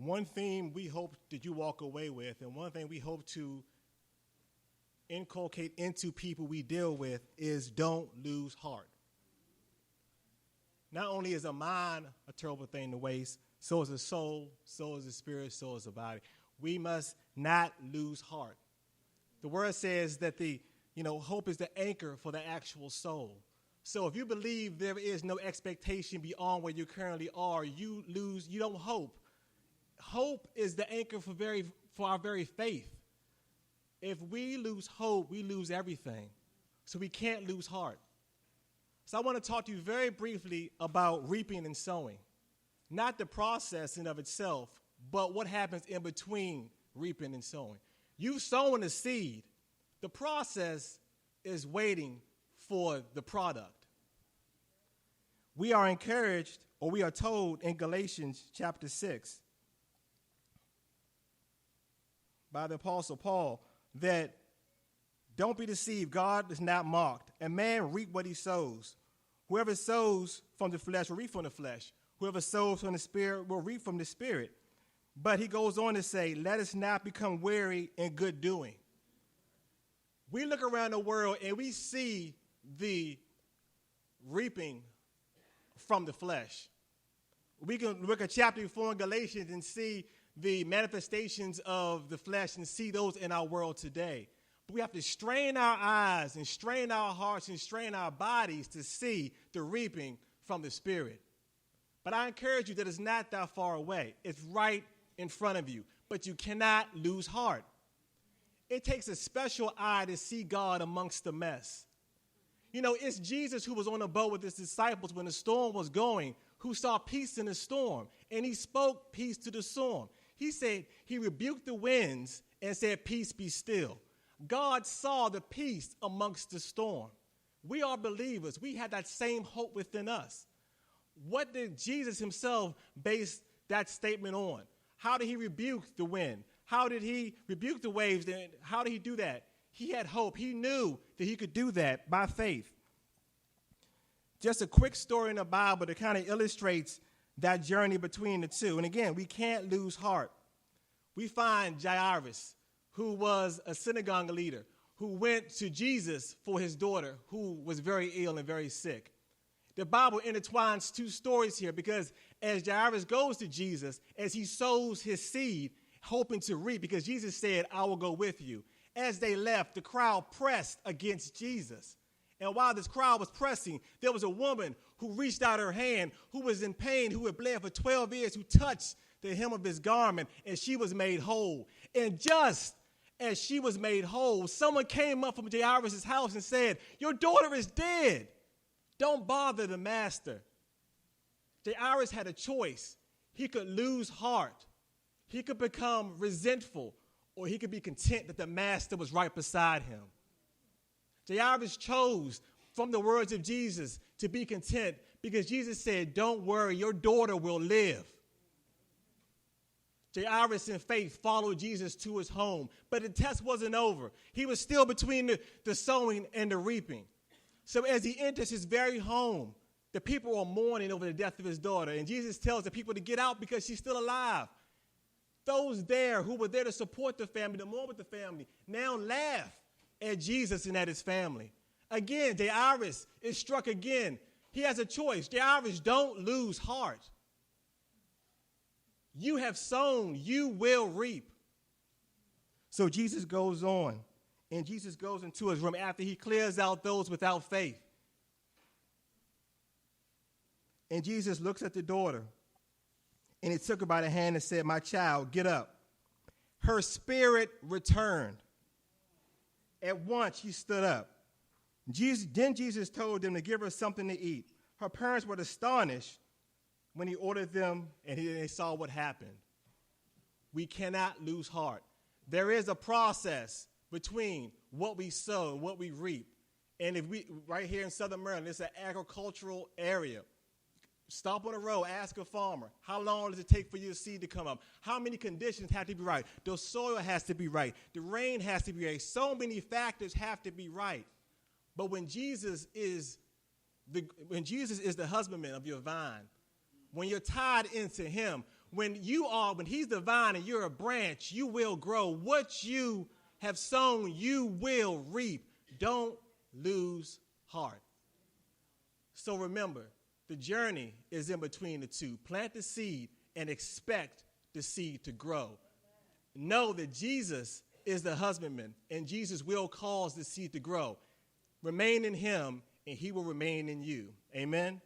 one theme we hope that you walk away with, and one thing we hope to inculcate into people we deal with, is don't lose heart. Not only is a mind a terrible thing to waste, so is a soul, so is a spirit, so is a body. We must not lose heart. The word says that hope is the anchor for the actual soul. So if you believe there is no expectation beyond where you currently are, you don't hope. Hope is the anchor for our very faith. If we lose hope, we lose everything. So we can't lose heart. So I want to talk to you very briefly about reaping and sowing. Not the process in of itself, but what happens in between reaping and sowing. You've sown a seed. The process is waiting for the product. We are encouraged, or we are told in Galatians chapter 6 by the Apostle Paul that don't be deceived, God is not mocked. A man reap what he sows. Whoever sows from the flesh will reap from the flesh. Whoever sows from the Spirit will reap from the Spirit. But he goes on to say, let us not become weary in good doing. We look around the world and we see the reaping from the flesh. We can look at chapter 4 in Galatians and see the manifestations of the flesh and see those in our world today. But we have to strain our eyes and strain our hearts and strain our bodies to see the reaping from the Spirit. But I encourage you that it's not that far away. It's right in front of you. But you cannot lose heart. It takes a special eye to see God amongst the mess. It's Jesus who was on a boat with his disciples when the storm was going, who saw peace in the storm. And he spoke peace to the storm. He said, he rebuked the winds and said, peace be still. God saw the peace amongst the storm. We are believers. We have that same hope within us. What did Jesus himself base that statement on? How did he rebuke the wind? How did he rebuke the waves? How did he do that? He had hope. He knew that he could do that by faith. Just a quick story in the Bible that kind of illustrates that journey between the two. And again, we can't lose heart. We find Jairus, who was a synagogue leader, who went to Jesus for his daughter, who was very ill and very sick. The Bible intertwines two stories here because as Jairus goes to Jesus, as he sows his seed, hoping to reap, because Jesus said, I will go with you. As they left, the crowd pressed against Jesus. And while this crowd was pressing, there was a woman who reached out her hand, who was in pain, who had bled for 12 years, who touched the hem of his garment, and she was made whole. And just as she was made whole, someone came up from Jairus' house and said, your daughter is dead. Don't bother the master. Jairus had a choice. He could lose heart. He could become resentful, or he could be content that the master was right beside him. Jairus chose, from the words of Jesus, to be content because Jesus said, don't worry, your daughter will live. Jairus, in faith, followed Jesus to his home, but the test wasn't over. He was still between the sowing and the reaping. So as he enters his very home, the people are mourning over the death of his daughter, and Jesus tells the people to get out because she's still alive. Those there who were there to support the family, to mourn with the family, now laugh at Jesus and at his family. Again, Jairus is struck again. He has a choice. Jairus, don't lose heart. You have sown, you will reap. So Jesus goes on, and Jesus goes into his room after he clears out those without faith. And Jesus looks at the daughter, and he took her by the hand and said, my child, get up. Her spirit returned. At once she stood up. Then Jesus told them to give her something to eat. Her parents were astonished when he ordered them, and they saw what happened. We cannot lose heart. There is a process between what we sow and what we reap. And if we, right here in Southern Maryland, it's an agricultural area. Stop on the road, ask a farmer, how long does it take for your seed to come up? How many conditions have to be right? The soil has to be right. The rain has to be right. So many factors have to be right. But when Jesus is the husbandman of your vine, when you're tied into him, when he's the vine and you're a branch, you will grow. What you have sown, you will reap. Don't lose heart. So remember, the journey is in between the two. Plant the seed and expect the seed to grow. Know that Jesus is the husbandman, and Jesus will cause the seed to grow. Remain in him, and he will remain in you. Amen.